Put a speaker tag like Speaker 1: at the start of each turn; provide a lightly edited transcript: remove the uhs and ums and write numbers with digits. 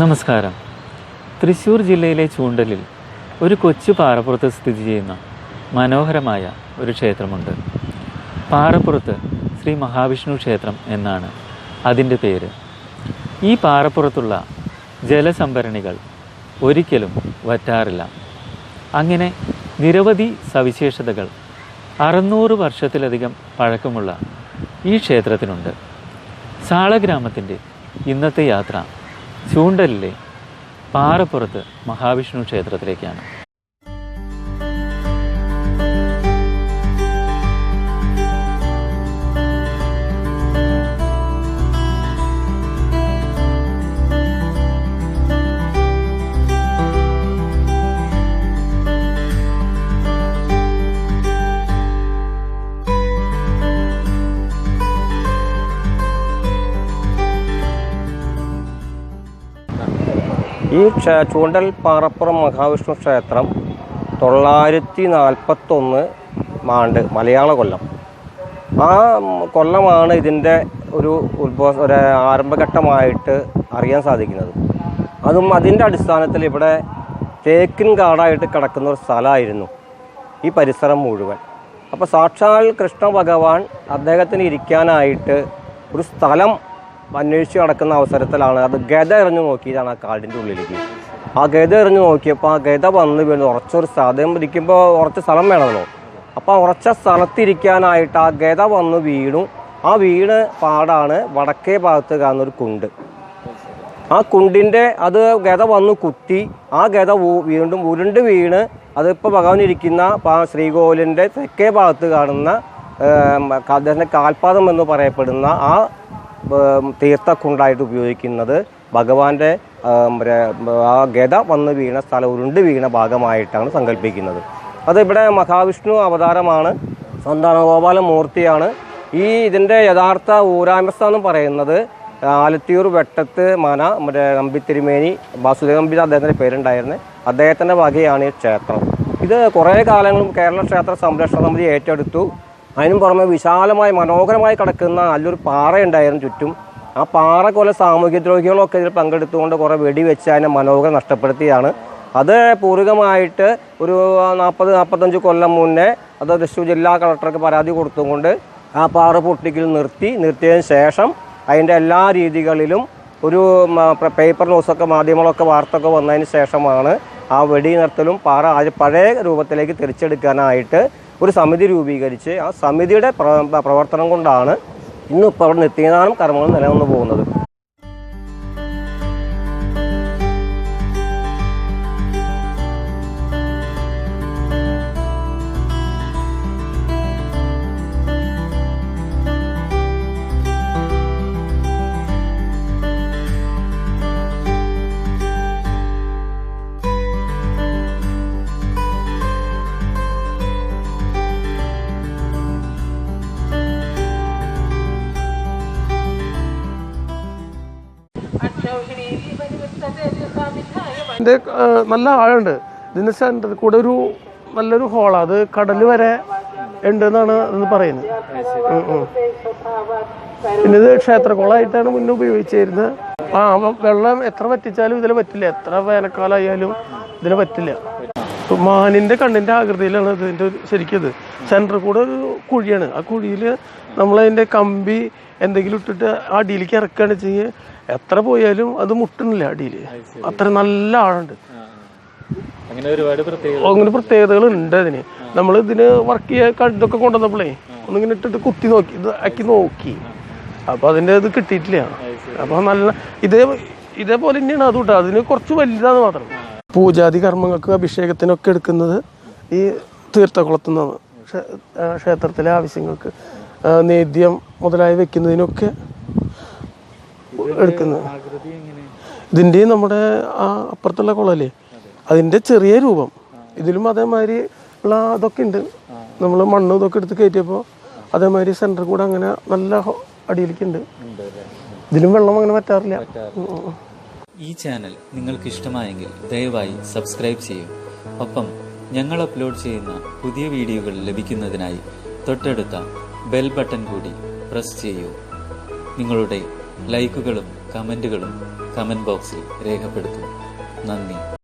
Speaker 1: നമസ്കാരം. തൃശ്ശൂർ ജില്ലയിലെ ചൂണ്ടലിൽ ഒരു കൊച്ചു പാറപ്പുറത്ത് സ്ഥിതി ചെയ്യുന്ന മനോഹരമായ ഒരു ക്ഷേത്രമുണ്ട്. പാറപ്പുറത്ത് ശ്രീ മഹാവിഷ്ണു ക്ഷേത്രം എന്നാണ് അതിൻ്റെ പേര്. ഈ പാറപ്പുറത്തുള്ള ജലസംഭരണികൾ ഒരിക്കലും വറ്റാറില്ല. അങ്ങനെ നിരവധി സവിശേഷതകൾ 600 വർഷത്തിലധികം പഴക്കമുള്ള ഈ ക്ഷേത്രത്തിനുണ്ട്. സാളഗ്രാമത്തിൻ്റെ ഇന്നത്തെ യാത്ര ചൂണ്ടലിലെ പാറപ്പുറത്ത് മഹാവിഷ്ണു ക്ഷേത്രത്തിലേക്കാണ്.
Speaker 2: ഈ ചൂണ്ടൽ പാറപ്പുറം മഹാവിഷ്ണു ക്ഷേത്രം 941 ആണ്ട് മലയാള കൊല്ലം. ആ കൊല്ലമാണ് ഇതിൻ്റെ ഒരു ആരംഭഘട്ടമായിട്ട് അറിയാൻ സാധിക്കുന്നത്. അതിൻ്റെ അടിസ്ഥാനത്തിൽ ഇവിടെ തേക്കിൻ കാടായിട്ട് കിടക്കുന്ന ഒരു സ്ഥലമായിരുന്നു ഈ പരിസരം മുഴുവൻ. അപ്പോൾ സാക്ഷാൽ കൃഷ്ണ ഭഗവാൻ അദ്ദേഹത്തിന് ഇരിക്കാനായിട്ട് ഒരു സ്ഥലം അന്വേഷിച്ച് നടക്കുന്ന അവസരത്തിലാണ് അത് ഗത എറിഞ്ഞു നോക്കിയതാണ് ആ കാടിൻ്റെ ഉള്ളിലേക്ക്. ആ ഗത എറിഞ്ഞു നോക്കിയപ്പോൾ ആ ഗത വന്ന് വീണ് ഉറച്ചൊരു സ്ഥലം ഇരിക്കുമ്പോൾ ഉറച്ച സ്ഥലം വേണമല്ലോ. അപ്പോൾ ഉറച്ച സ്ഥലത്തിരിക്കാനായിട്ട് ആ ഗത വന്ന് വീണു. ആ വീണ് പാടാണ് വടക്കേ ഭാഗത്ത് കാണുന്നൊരു കുണ്ട്. ആ കുണ്ടിൻ്റെ അത് ഗത വന്ന് കുത്തി ആ ഗത വീണ്ടും ഉരുണ്ട് വീണ് അതിപ്പോൾ ഭഗവാൻ ഇരിക്കുന്ന ശ്രീകോവിലിൻ്റെ തെക്കേ ഭാഗത്ത് കാണുന്ന അദ്ദേഹത്തിൻ്റെ കാൽപാദം എന്ന് പറയപ്പെടുന്ന ആ തീർത്ഥക്കുണ്ടായിട്ട് ഉപയോഗിക്കുന്നത് ഭഗവാന്റെ ആ ഗത വന്ന് വീണ സ്ഥലം ഉരുണ്ട് വീണ ഭാഗമായിട്ടാണ് സങ്കല്പിക്കുന്നത്. അത് ഇവിടെ മഹാവിഷ്ണു അവതാരമാണ്, സന്താനഗോപാല മൂർത്തിയാണ്. ഇതിൻ്റെ യഥാർത്ഥ ഊരാമസ്ഥ എന്ന് പറയുന്നത് ആലത്തിയൂർ വെട്ടത്ത് മന നമ്പിത്തിരുമേനി വാസുദേവ നമ്പി അദ്ദേഹത്തിൻ്റെ പേരുണ്ടായിരുന്നു. അദ്ദേഹത്തിൻ്റെ വകയാണ് ഈ ക്ഷേത്രം. ഇത് കുറേ കാലങ്ങളും കേരള ക്ഷേത്ര സംരക്ഷണ സമിതി ഏറ്റെടുത്തു. അതിനും പുറമെ വിശാലമായി മനോഹരമായി കിടക്കുന്ന നല്ലൊരു പാറയുണ്ടായിരുന്നു ചുറ്റും. ആ പാറ കൊല സാമൂഹ്യദ്രോഹികളൊക്കെ ഇതിൽ പങ്കെടുത്തുകൊണ്ട് കുറേ വെടിവെച്ച് അതിനെ മനോഹരം നഷ്ടപ്പെടുത്തിയാണ്. അത് പൂർവികമായിട്ട് ഒരു 40-45 കൊല്ലം മുന്നേ അത് തൃശ്ശൂർ ജില്ലാ കളക്ടർക്ക് പരാതി കൊടുത്തുകൊണ്ട് ആ പാറ പൊട്ടിക്കൽ നിർത്തിയതിന് ശേഷം അതിൻ്റെ എല്ലാ രീതികളിലും ഒരു പേപ്പർ ന്യൂസൊക്കെ മാധ്യമങ്ങളൊക്കെ വാർത്തയൊക്കെ വന്നതിന് ശേഷമാണ് ആ വെടി നിർത്തലും പാറ പഴയ രൂപത്തിലേക്ക് തിരിച്ചെടുക്കാനായിട്ട് ഒരു സമിതി രൂപീകരിച്ച് ആ സമിതിയുടെ പ്രവർത്തനം കൊണ്ടാണ് ഇന്നിപ്പോൾ അവിടെ നിത്യദാനം കർമ്മങ്ങൾ നിലനിന്ന് പോകുന്നത്.
Speaker 3: ഇതിൻ്റെ നല്ല ആഴമുണ്ട്. ഇതിൻ്റെ സെൻറ്ററിൽ കൂടെ ഒരു നല്ലൊരു ഹോളാണ്. അത് കടൽ വരെ ഉണ്ട് എന്നാണ് അത് പറയുന്നത്. പിന്നെ ഇത് ക്ഷേത്രക്കുളമായിട്ടാണ് മുന്നേ ഉപയോഗിച്ചിരുന്നത്. വെള്ളം എത്ര വറ്റിച്ചാലും ഇതിൽ പറ്റില്ല. എത്ര വേനൽക്കാലമായാലും ഇതിൽ പറ്റില്ല. മാനിൻ്റെ കണ്ണിൻ്റെ ആകൃതിയിലാണ് ഇതിൻ്റെ ശരിക്കും. ഇത് സെൻറ്ററിൽ കൂടെ ഒരു കുഴിയാണ്. ആ കുഴിയിൽ നമ്മളതിൻ്റെ കമ്പി എന്തെങ്കിലും ഇട്ടിട്ട് ആ അടിയിലേക്ക് ഇറക്കുകയാണ് ചെയ്യുക. എത്ര പോയാലും അത് മുട്ടുന്നില്ല അടിയിൽ. അത്ര നല്ല ആഴുണ്ട്. അങ്ങനെ പ്രത്യേകതകൾ ഉണ്ട് അതിന്. നമ്മൾ ഇതിന് വർക്ക് ചെയ്യാൻ ഇതൊക്കെ കൊണ്ടുവന്നപ്പോഴേ ഒന്നിങ്ങനെ ഇട്ടിട്ട് കുത്തി നോക്കി ഇത് ആക്കി നോക്കി. അപ്പോൾ അതിൻ്റെ ഇത് കിട്ടിയിട്ടില്ല. അപ്പോൾ നല്ല ഇതേപോലെ തന്നെയാണ് അത് കിട്ടുക. അതിന് കുറച്ച് വലുതാന്ന് മാത്രം. പൂജാതി കർമ്മങ്ങൾക്ക് അഭിഷേകത്തിനൊക്കെ എടുക്കുന്നത് ഈ തീർത്ഥക്കുളത്തു നിന്നാണ്. ക്ഷേത്രത്തിലെ ആവശ്യങ്ങൾക്ക് നേദ്യം മുതലായി വെക്കുന്നതിനൊക്കെ എടുക്കുന്നത്. ഇതിൻ്റെയും നമ്മുടെ ആ അപ്പുറത്തുള്ള കുളമല്ലേ അതിൻ്റെ ചെറിയ രൂപം ഇതിലും അതേമാതിരി ഉള്ള അതൊക്കെ ഉണ്ട്. നമ്മൾ മണ്ണ് ഇതൊക്കെ എടുത്ത് കയറ്റിയപ്പോൾ അതേമാതിരി സെൻറ്റർ കൂടെ അങ്ങനെ നല്ല അടിയിലേക്ക് ഉണ്ട്. ഇതിലും വെള്ളം അങ്ങനെ പറ്റാറില്ല.
Speaker 1: ഈ ചാനൽ നിങ്ങൾക്ക് ഇഷ്ടമായെങ്കിൽ ദയവായി സബ്സ്ക്രൈബ് ചെയ്യൂ. ഒപ്പം ഞങ്ങൾ അപ്ലോഡ് ചെയ്യുന്ന പുതിയ വീഡിയോകൾ ലഭിക്കുന്നതിനായി തൊട്ടടുത്ത ബെൽ ബട്ടൺ കൂടി പ്രസ് ചെയ്യൂ. നിങ്ങളുടെ ലൈക്കുകളും കമൻറ്റുകളും കമൻറ്റ് ബോക്സിൽ രേഖപ്പെടുത്തും. നന്ദി.